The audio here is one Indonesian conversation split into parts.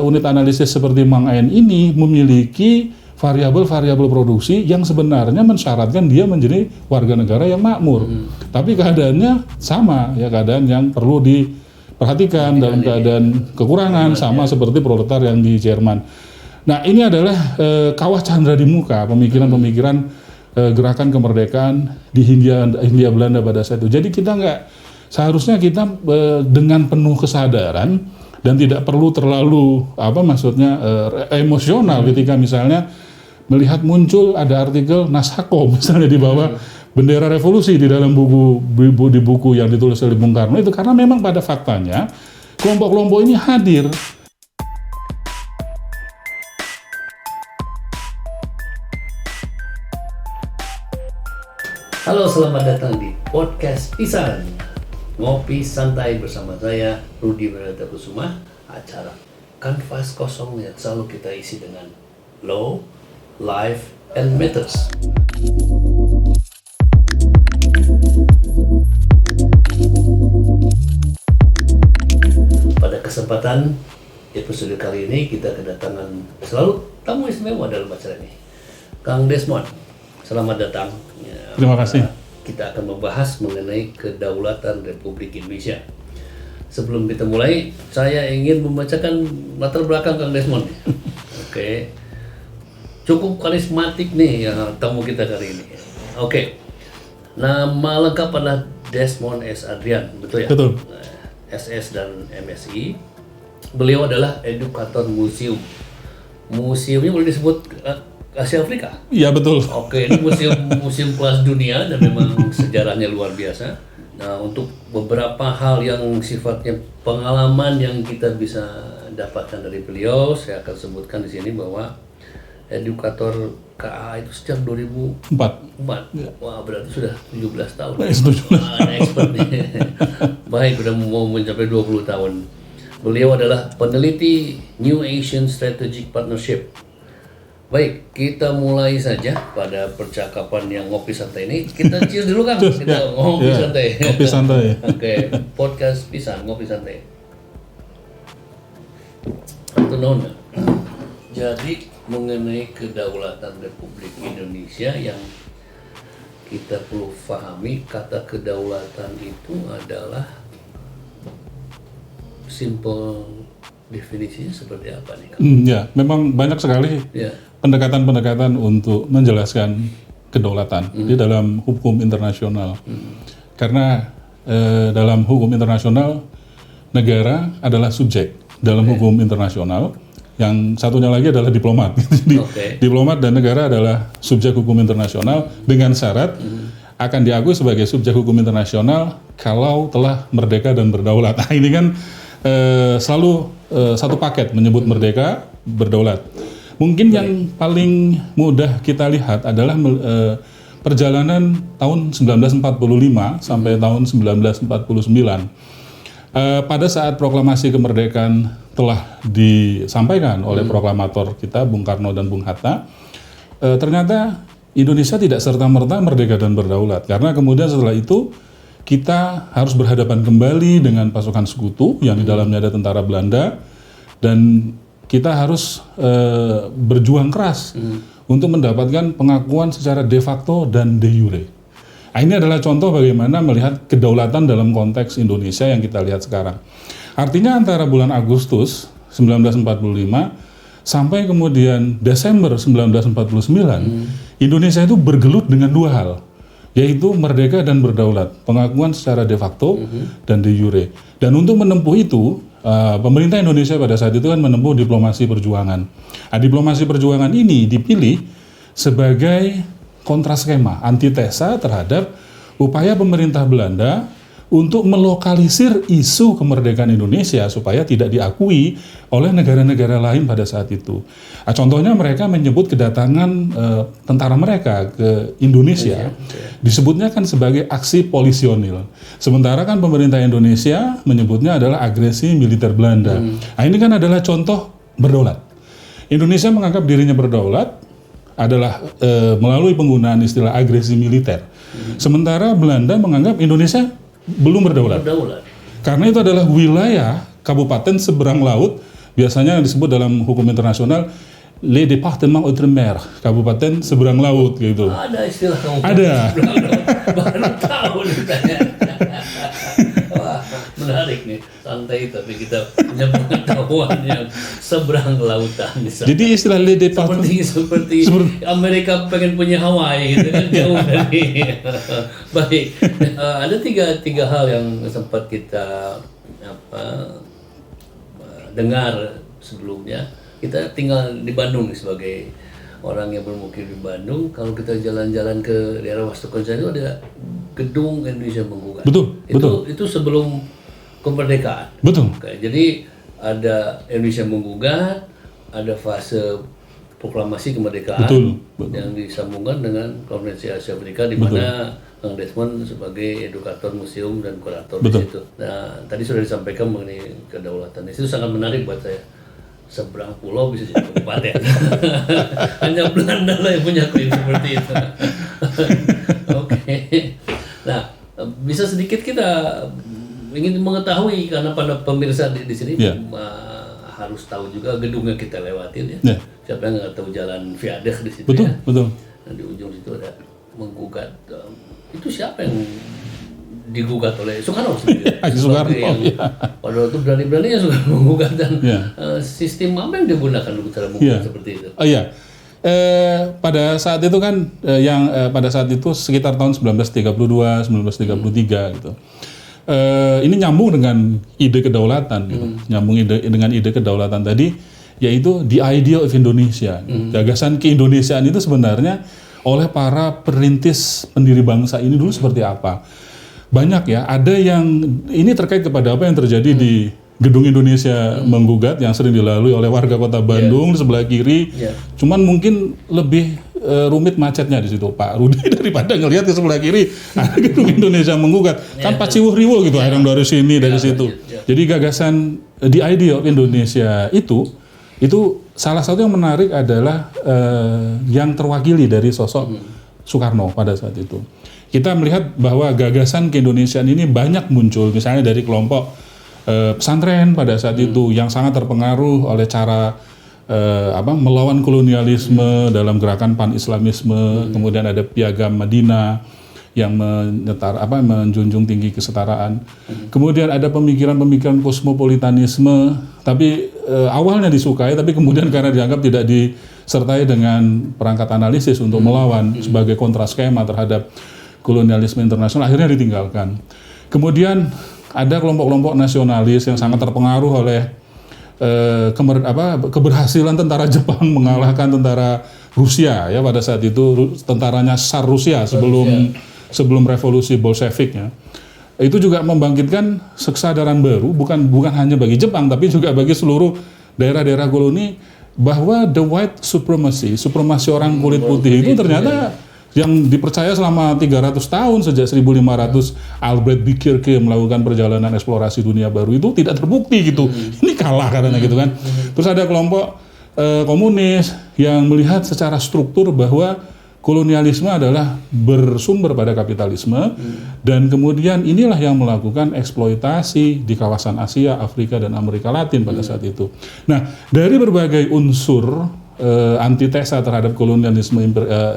unit analisis seperti Mang Ain ini memiliki variabel-variabel produksi yang sebenarnya mensyaratkan dia menjadi warga negara yang makmur. Tapi keadaannya sama, ya keadaan yang perlu diperhatikan dalam keadaan kekurangan, sama seperti proletar yang di Jerman. Nah, ini adalah kawah candra di muka pemikiran-pemikiran gerakan kemerdekaan di Hindia Belanda pada saat itu. Jadi seharusnya kita dengan penuh kesadaran dan tidak perlu terlalu emosional ketika misalnya melihat muncul ada artikel Nasako misalnya di bawah bendera revolusi di dalam buku yang ditulis oleh Bung Karno itu, karena memang pada faktanya kelompok-kelompok ini hadir. Halo, selamat datang di podcast Pisan. Ngopi santai bersama saya Rudi Werada Kusuma. Acara kanvas kosong yang selalu kita isi dengan Law, Life, and Matters. Pada kesempatan episode kali ini kita kedatangan selalu tamu istimewa dalam acara ini, Kang Desmond. Selamat datang. Terima kasih. Kita akan membahas mengenai kedaulatan Republik Indonesia. Sebelum kita mulai, saya ingin membacakan latar belakang Kang Desmond. Oke. Cukup karismatik nih ya tamu kita kali ini. Oke. Nama lengkap adalah Desmond S. Adrian, betul ya? Betul. SS dan MSI. Beliau adalah edukator museum. Museumnya boleh disebut Asia Afrika? Iya, betul. Oke, ini museum kelas dunia dan memang sejarahnya luar biasa. Nah, untuk beberapa hal yang sifatnya pengalaman yang kita bisa dapatkan dari beliau, saya akan sebutkan di sini bahwa edukator KA itu sejak 2004. Ya. Wah, berarti sudah 17 tahun. Expert nih. Baik, udah mau mencapai 20 tahun. Beliau adalah peneliti New Asian Strategic Partnership. Baik, kita mulai saja pada percakapan yang ngopi santai ini. Kita cheers dulu kan, kita ngopi santai. Ngopi santai. Oke, podcast Pisan, ngopi santai. Itu nona. Jadi mengenai kedaulatan Republik Indonesia yang kita perlu pahami, kata kedaulatan itu adalah simple definisinya seperti apa nih? Ya, memang banyak sekali. Ya. Pendekatan-pendekatan untuk menjelaskan kedaulatan di dalam hukum internasional. Karena dalam hukum internasional negara adalah subjek dalam hukum internasional. Yang satunya lagi adalah diplomat. Jadi diplomat dan negara adalah subjek hukum internasional dengan syarat akan diakui sebagai subjek hukum internasional kalau telah merdeka dan berdaulat. Nah, ini kan selalu satu paket menyebut merdeka, berdaulat. Mungkin yang paling mudah kita lihat adalah perjalanan tahun 1945 sampai tahun 1949. Pada saat proklamasi kemerdekaan telah disampaikan oleh proklamator kita, Bung Karno dan Bung Hatta, ternyata Indonesia tidak serta-merta merdeka dan berdaulat. Karena kemudian setelah itu kita harus berhadapan kembali dengan pasukan sekutu yang di dalamnya ada tentara Belanda, dan kita harus berjuang keras untuk mendapatkan pengakuan secara de facto dan de jure. Nah, ini adalah contoh bagaimana melihat kedaulatan dalam konteks Indonesia yang kita lihat sekarang. Artinya antara bulan Agustus 1945 sampai kemudian Desember 1949, Indonesia itu bergelut dengan dua hal, yaitu merdeka dan berdaulat, pengakuan secara de facto dan de jure. Dan untuk menempuh itu, pemerintah Indonesia pada saat itu kan menempuh diplomasi perjuangan. Nah, diplomasi perjuangan ini dipilih sebagai kontraskema, antitesa terhadap upaya pemerintah Belanda untuk melokalisir isu kemerdekaan Indonesia supaya tidak diakui oleh negara-negara lain pada saat itu. Nah, contohnya mereka menyebut kedatangan tentara mereka ke Indonesia, disebutnya kan sebagai aksi polisionil. Sementara kan pemerintah Indonesia menyebutnya adalah agresi militer Belanda. Nah, ini kan adalah contoh berdaulat. Indonesia menganggap dirinya berdaulat adalah melalui penggunaan istilah agresi militer. Sementara Belanda menganggap Indonesia belum berdaulat. Karena itu adalah wilayah kabupaten seberang laut biasanya disebut dalam hukum internasional les départements outre-mer, kabupaten seberang laut gitu. Ada istilah kamu. Ada. Baru tahu ditanya. Wah, menarik nih, santai tapi kita punya pengetahuan yang seberang lautan. Jadi istilah les départements seperti Amerika pengen punya Hawaii gitu kan, jauh dari. Baik, ada tiga hal yang sempat kita dengar sebelumnya. Kita tinggal di Bandung nih sebagai orang yang bermukim di Bandung. Kalau kita jalan-jalan ke daerah Wastukencana itu ada gedung Indonesia Menggugat. Betul. Itu sebelum kemerdekaan. Betul. Oke, jadi ada Indonesia Menggugat, ada fase proklamasi kemerdekaan yang disambungkan dengan Konferensi Asia Afrika di mana Kang Desmond sebagai edukator museum dan kurator di situ. Nah, tadi sudah disampaikan mengenai kedaulatan. Itu sangat menarik buat saya. Seberang pulau bisa jadi kabupaten. Hanya Belanda lah yang punya klaim seperti itu. Oke. Nah, bisa sedikit kita ingin mengetahui karena pada pemirsa di sini harus tahu juga gedungnya kita lewatin ya. Siapa yang nggak tahu jalan Viaduk di situ ya? Betul. Nah, di ujung situ ada Menggugat. Itu siapa yang digugat oleh Soekarno sendiri? Soekarno. Padahal itu berani-beraninya Soekarno menggugat dan sistem apa yang digunakan untuk cara menggugat seperti itu? Pada saat itu kan pada saat itu sekitar tahun 1932, 1933 gitu. Ini nyambung dengan ide kedaulatan gitu. Nyambung dengan ide kedaulatan tadi, yaitu the idea of Indonesia. Gagasan keindonesiaan itu sebenarnya oleh para perintis pendiri bangsa ini dulu seperti apa? Banyak ya, ada yang ini terkait kepada apa yang terjadi di Gedung Indonesia Menggugat yang sering dilalui oleh warga kota Bandung di sebelah kiri. Cuman mungkin lebih rumit macetnya di situ Pak Rudi daripada ngelihat di sebelah kiri ada Gedung Indonesia Menggugat. Kan paciwuh riwuh gitu, akhirnya dari sini dari situ. Jadi gagasan the idea of Indonesia itu salah satu yang menarik adalah yang terwakili dari sosok Soekarno pada saat itu. Kita melihat bahwa gagasan keindonesiaan ini banyak muncul, misalnya dari kelompok pesantren pada saat itu yang sangat terpengaruh oleh cara melawan kolonialisme dalam gerakan pan-islamisme. Kemudian ada Piagam Madinah yang menjunjung tinggi kesetaraan. Kemudian ada pemikiran-pemikiran kosmopolitanisme, tapi awalnya disukai, tapi kemudian karena dianggap tidak disertai dengan perangkat analisis untuk melawan sebagai kontraskema terhadap kolonialisme internasional, akhirnya ditinggalkan. Kemudian ada kelompok-kelompok nasionalis yang sangat terpengaruh oleh keberhasilan tentara Jepang mengalahkan tentara Rusia ya pada saat itu, tentaranya Tsar Rusia sebelum revolusi Bolshevik ya. Itu juga membangkitkan kesadaran baru bukan hanya bagi Jepang tapi juga bagi seluruh daerah-daerah koloni bahwa the white supremasi orang kulit putih itu ternyata yang dipercaya selama 300 tahun sejak 1500 Albert Bikirke melakukan perjalanan eksplorasi dunia baru itu tidak terbukti gitu. Ini kalah katanya gitu kan. Terus ada kelompok komunis yang melihat secara struktur bahwa kolonialisme adalah bersumber pada kapitalisme dan kemudian inilah yang melakukan eksploitasi di kawasan Asia, Afrika dan Amerika Latin pada saat itu. Nah, dari berbagai unsur antitesa terhadap kolonialisme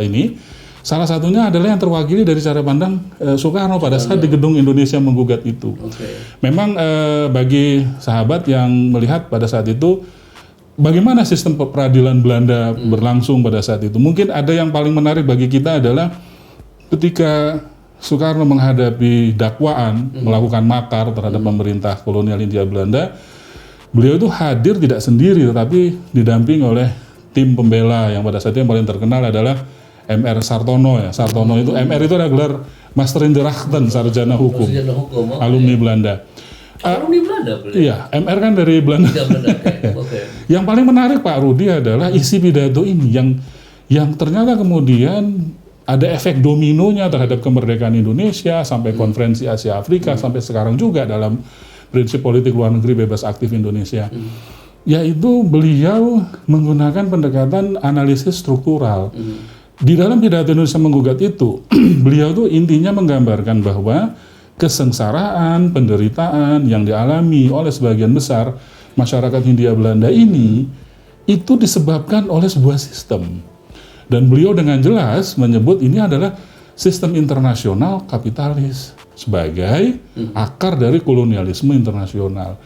ini, salah satunya adalah yang terwakili dari cara pandang Soekarno pada saat di Gedung Indonesia Menggugat itu. Memang bagi sahabat yang melihat pada saat itu bagaimana sistem peradilan Belanda berlangsung pada saat itu, mungkin ada yang paling menarik bagi kita adalah ketika Soekarno menghadapi dakwaan melakukan makar terhadap pemerintah kolonial Hindia Belanda, beliau itu hadir tidak sendiri tetapi didamping oleh tim pembela yang pada saat itu yang paling terkenal adalah MR Sartono ya. Sartono itu MR itu adalah gelar Master in the Rechten, sarjana hukum alumni Belanda. Alumni Belanda? Iya, MR kan dari Belanda. Yang paling menarik Pak Rudi adalah isi pidato ini yang ternyata kemudian ada efek dominonya terhadap kemerdekaan Indonesia sampai konferensi Asia Afrika sampai sekarang juga dalam prinsip politik luar negeri bebas aktif Indonesia. Yaitu beliau menggunakan pendekatan analisis struktural. Di dalam pidato Indonesia Menggugat itu, beliau tuh intinya menggambarkan bahwa kesengsaraan, penderitaan yang dialami oleh sebagian besar masyarakat Hindia Belanda ini itu disebabkan oleh sebuah sistem. Dan beliau dengan jelas menyebut ini adalah sistem internasional kapitalis sebagai akar dari kolonialisme internasional.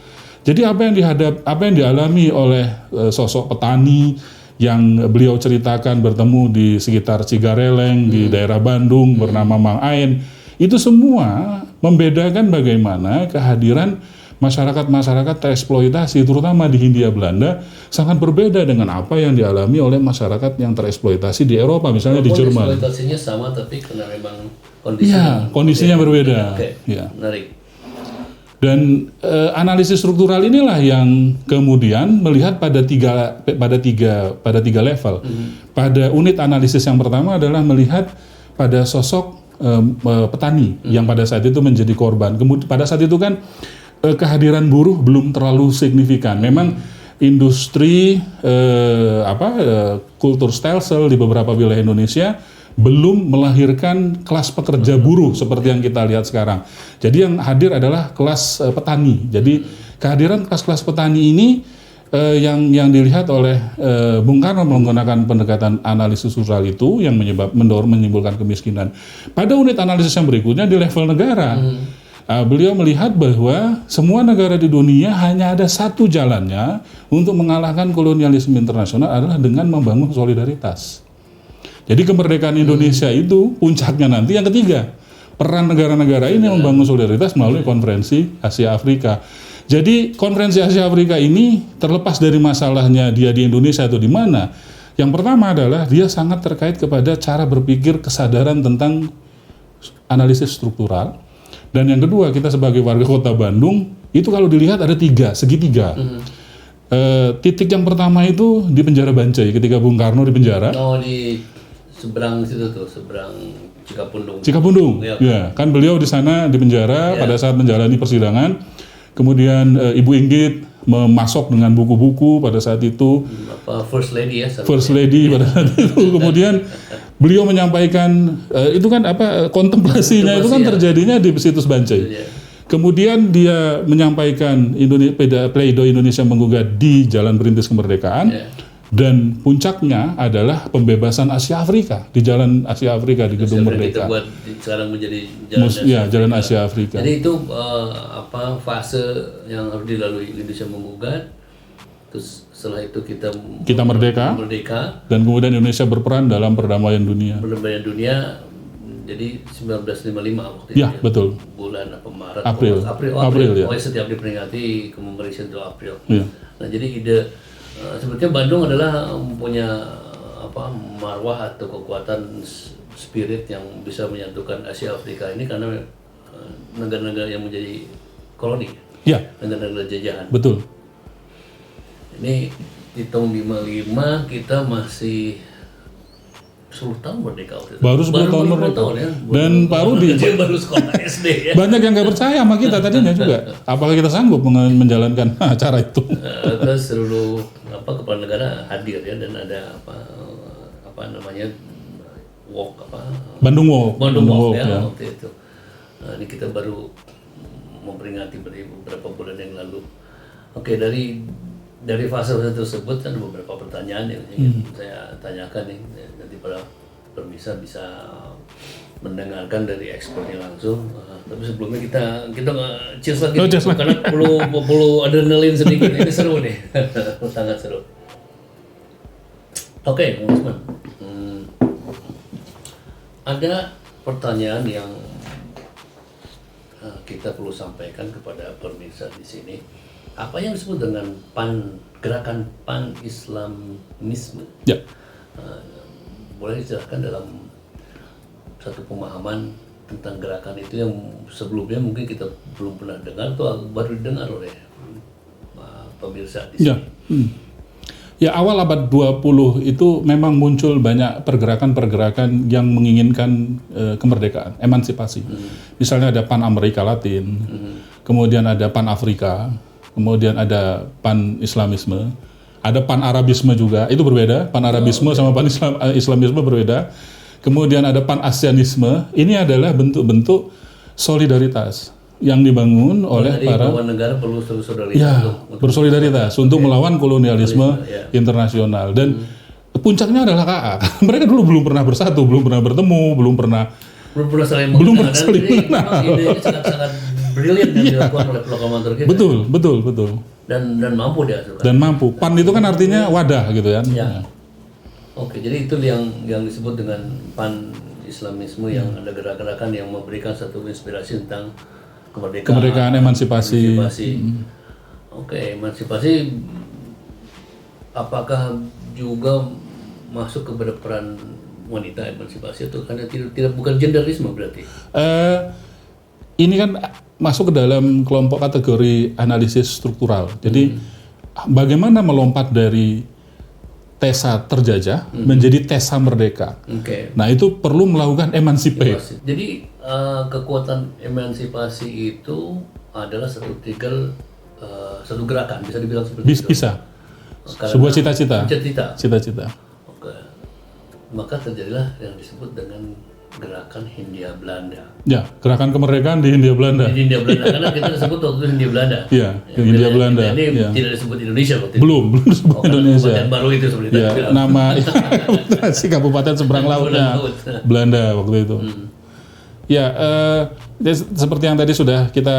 Jadi apa yang dialami oleh sosok petani yang beliau ceritakan bertemu di sekitar Cigareleng di daerah Bandung bernama Mang Ain, itu semua membedakan bagaimana kehadiran masyarakat-masyarakat tereksploitasi terutama di Hindia Belanda sangat berbeda dengan apa yang dialami oleh masyarakat yang tereksploitasi di Eropa, misalnya di Jerman. Eksploitasinya sama tapi karena memang kondisinya berbeda. Ya. Menarik. Dan analisis struktural inilah yang kemudian melihat pada tiga level. Pada unit analisis yang pertama adalah melihat pada sosok petani yang pada saat itu menjadi korban. Kemudian pada saat itu kan kehadiran buruh belum terlalu signifikan. Memang industri kultur stelsel di beberapa wilayah Indonesia belum melahirkan kelas pekerja buruh seperti yang kita lihat sekarang. Jadi yang hadir adalah kelas petani. Jadi kehadiran kelas-kelas petani ini yang dilihat oleh Bung Karno menggunakan pendekatan analisis struktural itu yang menimbulkan kemiskinan. Pada unit analisis yang berikutnya di level negara, beliau melihat bahwa semua negara di dunia hanya ada satu jalannya untuk mengalahkan kolonialisme internasional adalah dengan membangun solidaritas. Jadi kemerdekaan Indonesia itu puncaknya nanti yang ketiga, peran negara-negara ini membangun solidaritas melalui konferensi Asia Afrika. Jadi konferensi Asia Afrika ini terlepas dari masalahnya dia di Indonesia atau di mana, yang pertama adalah dia sangat terkait kepada cara berpikir kesadaran tentang analisis struktural. Dan yang kedua, kita sebagai warga kota Bandung, itu kalau dilihat ada segitiga. Titik yang pertama itu di penjara Bancai, ketika Bung Karno di penjara. Oh, di seberang situ tuh, seberang Cikapundung. Cikapundung, ya. Kan beliau di sana di penjara pada saat menjalani persidangan. Kemudian Ibu Inggit memasok dengan buku-buku pada saat itu. First Lady ya. First Lady pada saat itu. Kemudian beliau menyampaikan itu kan kontemplasinya itu kan terjadinya di situs Bancai. Kemudian dia menyampaikan pleidoy Indonesia menggugat di Jalan Perintis Kemerdekaan. Dan puncaknya adalah pembebasan Asia Afrika di Jalan Asia Afrika di Gedung Merdeka. Kita buat sekarang menjadi Jalan Asia Afrika. Jadi itu fase yang harus dilalui Indonesia menggugat. Terus setelah itu kita merdeka. Dan kemudian Indonesia berperan dalam perdamaian dunia. Perdamaian dunia. Jadi 1955 waktu itu. Ya, betul. Bulan Maret. April ya. Setiap diperingati kemerdekaan 2 April. Ya. Nah, jadi ide sebetulnya Bandung adalah punya marwah atau kekuatan spirit yang bisa menyatukan Asia Afrika ini karena negara-negara yang menjadi koloni, negara-negara jajahan. Betul. Ini di tahun 55 kita masih 10 tahun merdeka waktu itu. Baru 10 tahun merdeka. Ya. Dan Pak Rudi baru sekolah SD ya. Banyak yang nggak percaya sama kita tadinya juga. Apakah kita sanggup menjalankan acara itu? Terus seluruh kepala negara hadir ya, dan ada Bandung Walk ya waktu itu. Nah, ini kita baru memperingati beberapa bulan yang lalu. Oke, dari fase tersebut ada beberapa pertanyaan yang ingin saya tanyakan nih, nanti para pemirsa bisa mendengarkan dari ekspertnya langsung. Tapi sebelumnya kita cheers lagi, karena perlu adrenalin sedikit. Ini seru nih, sangat seru. Oke, Bung Usman, ada pertanyaan yang kita perlu sampaikan kepada pemirsa di sini. Apa yang disebut dengan gerakan pan-Islamisme? Ya. Boleh dijelaskan dalam satu pemahaman tentang gerakan itu yang sebelumnya mungkin kita belum pernah dengar atau baru didengar oleh pemirsa di sini. Ya, awal abad 20 itu memang muncul banyak pergerakan-pergerakan yang menginginkan kemerdekaan, emansipasi. Misalnya ada Pan-Amerika Latin, kemudian ada Pan-Afrika, kemudian ada Pan-Islamisme, ada Pan-Arabisme juga, itu berbeda. Pan-Arabisme sama Pan-Islamisme berbeda. Kemudian ada Pan-Asianisme, ini adalah bentuk-bentuk solidaritas yang dibangun oleh para bahwa negara perlu solidaritas ya untuk bersolidaritas untuk melawan kolonialisme internasional, dan puncaknya adalah KA. Mereka dulu belum pernah bersatu, belum pernah bertemu, belum pernah saling belum mengenal. pernah saling mengenal. Ini sangat brilian yang dilakukan oleh proklamator kita. Betul. Dan mampu dihasilkan. Dan mampu. PAN itu kan artinya wadah gitu kan. Ya. Oke, jadi itu yang disebut dengan PAN Islamisme, yang ada gerakan-gerakan yang memberikan satu inspirasi tentang kemerdekaan, emansipasi. Oke, emansipasi apakah juga masuk kepada peran wanita emansipasi atau karena tidak bukan genderisme berarti? Ini kan masuk ke dalam kelompok kategori analisis struktural. Jadi bagaimana melompat dari tesa terjajah menjadi tesa merdeka. Oke. Nah itu perlu melakukan emansipasi. Jadi kekuatan emansipasi itu adalah satu gerakan, bisa dibilang seperti itu. Bisa. Sebuah cita-cita. Oke. Maka terjadilah yang disebut dengan gerakan Hindia Belanda. Ya, gerakan kemerdekaan di Hindia Belanda. Di Hindia Belanda, karena kita disebut waktu itu Hindia Belanda. Iya, Hindia Belanda. Ini Ya. tidak disebut Indonesia waktu itu. Belum disebut Indonesia. Kabupaten baru itu seperti Ya, itu. nama si kabupaten seberang lautnya Belanda waktu itu. Ya, seperti yang tadi sudah kita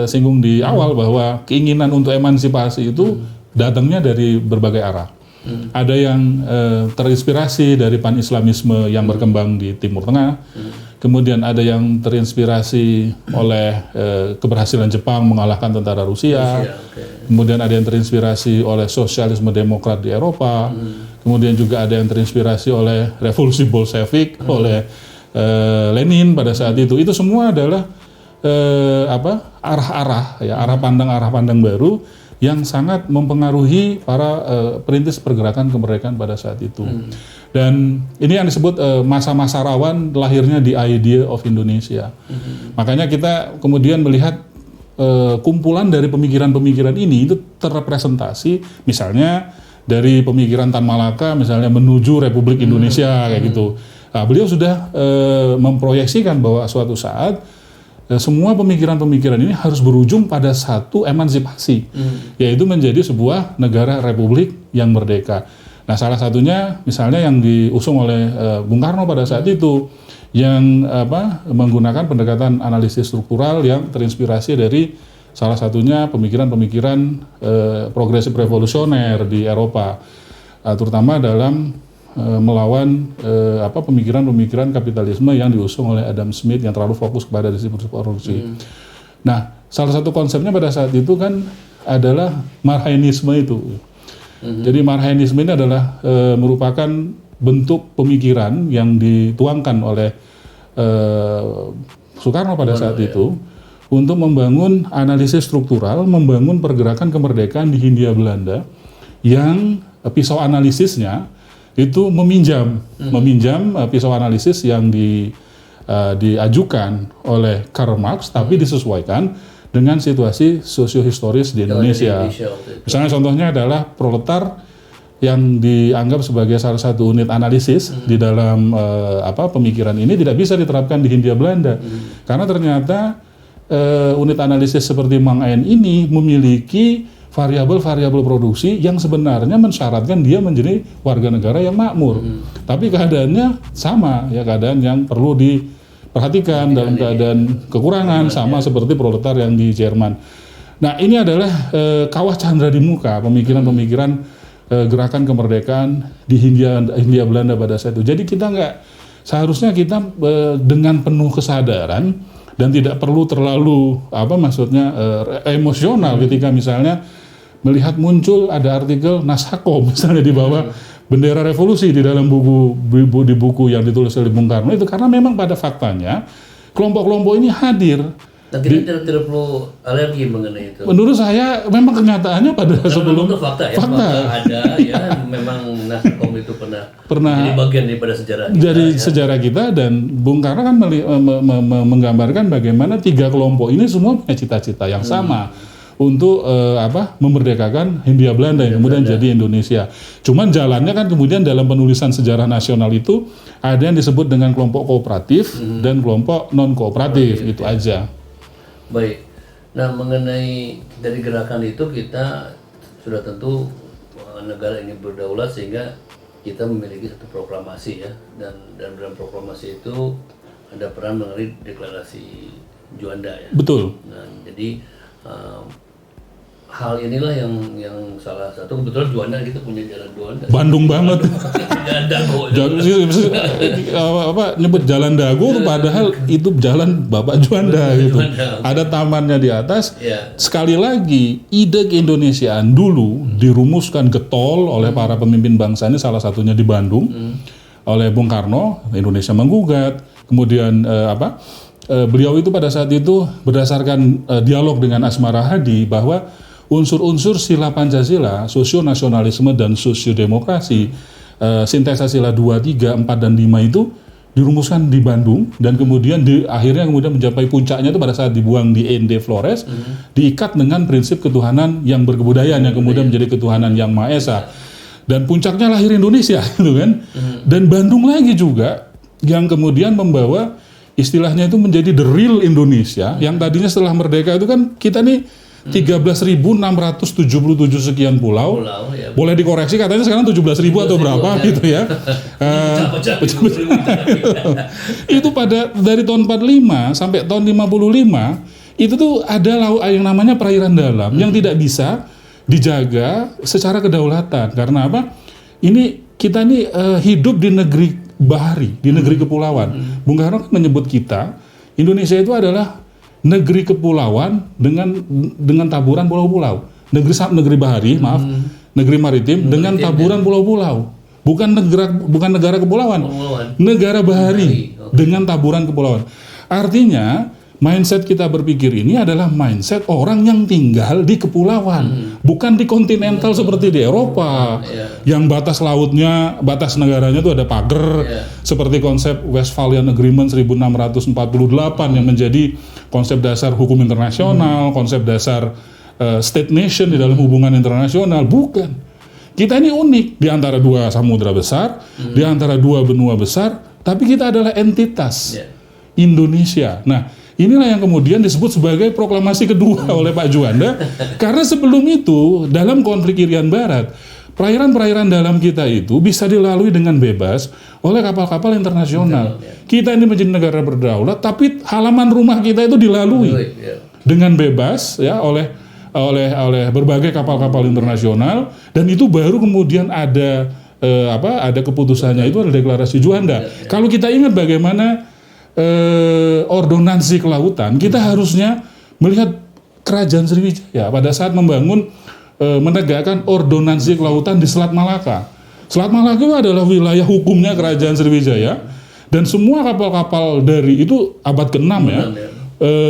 singgung di awal bahwa keinginan untuk emansipasi itu datangnya dari berbagai arah. Ada yang terinspirasi dari pan-islamisme yang berkembang di Timur Tengah, kemudian ada yang terinspirasi oleh keberhasilan Jepang mengalahkan tentara Rusia, kemudian ada yang terinspirasi oleh sosialisme demokrat di Eropa, kemudian juga ada yang terinspirasi oleh revolusi Bolshevik, oleh Lenin pada saat itu. Itu semua adalah arah pandang baru yang sangat mempengaruhi para perintis pergerakan kemerdekaan pada saat itu. Dan ini yang disebut masa-masa rawan lahirnya the idea of Indonesia. Makanya kita kemudian melihat kumpulan dari pemikiran-pemikiran ini itu terrepresentasi misalnya dari pemikiran Tan Malaka misalnya menuju Republik Indonesia kayak gitu. Nah, beliau sudah memproyeksikan bahwa suatu saat semua pemikiran-pemikiran ini harus berujung pada satu emansipasi, yaitu menjadi sebuah negara republik yang merdeka. Nah, salah satunya misalnya yang diusung oleh Bung Karno pada saat itu, yang menggunakan pendekatan analisis struktural yang terinspirasi dari salah satunya pemikiran-pemikiran progresif revolusioner di Eropa, terutama dalam melawan pemikiran-pemikiran kapitalisme yang diusung oleh Adam Smith yang terlalu fokus kepada distribusi produksi. Nah, salah satu konsepnya pada saat itu kan adalah Marhainisme itu. Jadi Marhainisme ini adalah merupakan bentuk pemikiran yang dituangkan oleh Soekarno pada saat itu untuk membangun analisis struktural, membangun pergerakan kemerdekaan di Hindia Belanda yang pisau analisisnya itu meminjam pisau analisis yang diajukan oleh Karl Marx, tapi disesuaikan dengan situasi sosiohistoris di Indonesia. Misalnya contohnya adalah proletar yang dianggap sebagai salah satu unit analisis di dalam pemikiran ini tidak bisa diterapkan di Hindia Belanda, karena ternyata unit analisis seperti Mang Ayen ini memiliki variabel-variabel produksi yang sebenarnya mensyaratkan dia menjadi warga negara yang makmur. Tapi keadaannya sama, ya keadaan yang perlu diperhatikan dalam keadaan kekurangan sama seperti proletar yang di Jerman. Nah, ini adalah kawah candra di muka pemikiran-pemikiran gerakan kemerdekaan di Hindia Belanda pada saat itu. Jadi seharusnya kita dengan penuh kesadaran dan tidak perlu terlalu emosional ketika misalnya melihat muncul ada artikel Nasako misalnya di bawah bendera revolusi di dalam buku yang ditulis oleh Bung Karno itu, karena memang pada faktanya kelompok-kelompok ini hadir. Dan kita tidak perlu alergi mengenai itu. Menurut saya memang kenyataannya pada sebelum itu fakta ada ya memang Naskom itu pernah jadi bagian daripada sejarah kita. Dari sejarah kita, dan Bung Karno kan menggambarkan bagaimana tiga kelompok ini semua punya cita-cita yang sama untuk memerdekakan Hindia Belanda yang kemudian jadi Indonesia. Cuman jalannya kan kemudian dalam penulisan sejarah nasional itu ada yang disebut dengan kelompok kooperatif dan kelompok non kooperatif, itu aja. Baik. Nah, mengenai dari gerakan itu kita sudah tentu negara ingin berdaulat sehingga kita memiliki satu proklamasi ya, dan dalam proklamasi itu ada peran mengenai deklarasi Juanda ya. Betul. Nah, jadi hal inilah yang salah satu, kebetulan Juanda kita punya jalan Juanda. Bandung banget. Jalan Dago. Nyebut jalan Dago padahal itu jalan Bapak Juanda gitu. Ada tamannya di atas. Ya. Sekali lagi ide keindonesiaan dulu dirumuskan getol oleh para pemimpin bangsa ini, salah satunya di Bandung oleh Bung Karno. Indonesia menggugat. Kemudian beliau itu pada saat itu berdasarkan dialog dengan Asmara Hadi bahwa unsur-unsur sila Pancasila, sosio-nasionalisme dan sosio-demokrasi, sintesa sila 2, 3, 4, dan 5 itu dirumuskan di Bandung, dan kemudian akhirnya mencapai puncaknya itu pada saat dibuang di Ende Flores, diikat dengan prinsip ketuhanan yang berkebudayaan yang kemudian menjadi ketuhanan yang Maha Esa. Dan puncaknya lahir Indonesia gitu kan. Dan Bandung lagi juga yang kemudian membawa istilahnya itu menjadi the real Indonesia, yang tadinya setelah merdeka itu kan kita nih 13.677 sekian pulau. Ya. Boleh dikoreksi katanya sekarang 17.000 atau berapa gitu ya. Itu pada dari tahun 45 sampai tahun 55 itu tuh ada yang namanya perairan dalam yang tidak bisa dijaga secara kedaulatan. Karena apa? Ini kita nih hidup di negeri bahari, di negeri kepulauan. Bung Karno menyebut kita Indonesia itu adalah negeri kepulauan dengan taburan pulau-pulau. Negeri bahari, negeri maritim dengan taburan pulau-pulau. Bukan negara kepulauan. Negara bahari dengan taburan kepulauan. Artinya, mindset kita berpikir ini adalah mindset orang yang tinggal di kepulauan, bukan di kontinental seperti di Eropa, yang batas lautnya, batas negaranya itu ada pagar, seperti konsep Westphalian Agreement 1648 yang menjadi konsep dasar hukum internasional, konsep dasar state nation di dalam hubungan internasional. Bukan. Kita ini unik di antara dua samudra besar, di antara dua benua besar, tapi kita adalah entitas Indonesia. Nah, inilah yang kemudian disebut sebagai proklamasi kedua oleh Pak Juanda, karena sebelum itu dalam konflik Irian Barat, perairan-perairan dalam kita itu bisa dilalui dengan bebas oleh kapal-kapal internasional. Kita ini menjadi negara berdaulat, tapi halaman rumah kita itu dilalui dengan bebas ya oleh berbagai kapal-kapal internasional, dan itu baru kemudian ada keputusannya itu adalah deklarasi Juanda. Kalau kita ingat bagaimana ordonansi kelautan, kita harusnya melihat Kerajaan Sriwijaya pada saat menegakkan ordonansi kelautan di Selat Malaka. Selat Malaka itu adalah wilayah hukumnya Kerajaan Sriwijaya, dan semua kapal-kapal dari itu abad ke-6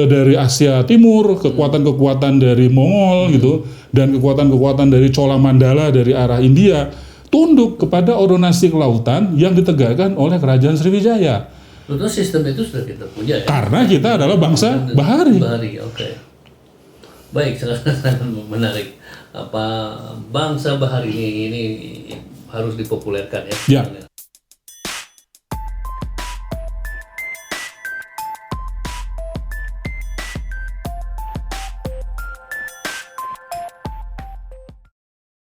dari Asia Timur, kekuatan-kekuatan dari Mongol gitu, dan kekuatan-kekuatan dari Chola Mandala dari arah India tunduk kepada ordonansi kelautan yang ditegakkan oleh Kerajaan Sriwijaya. Betul, sistem itu sudah kita punya ya. Karena kita adalah bangsa bahari. Oke. Baik, sangat menarik. Bangsa bahari ini harus dipopulerkan ya.